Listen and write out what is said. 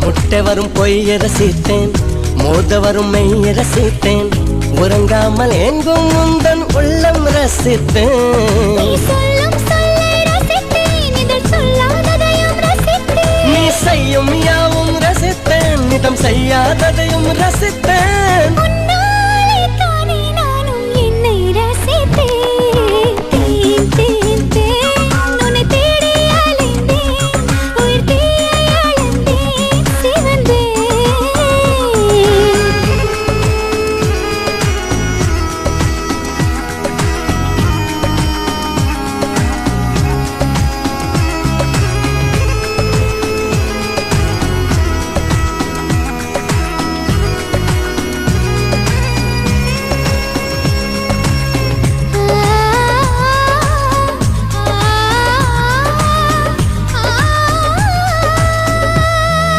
முட்டை வரும் பொய்ய ரசித்தேன், மோத வரும் மெய்ய ரசித்தேன், உறங்காமல் எங்கும் உந்தன் உள்ளம் ரசித்தேன். நீ செய்யும் யாவும் ரசித்தேன், நிதம் செய்யாததையும் ரசித்தேன்.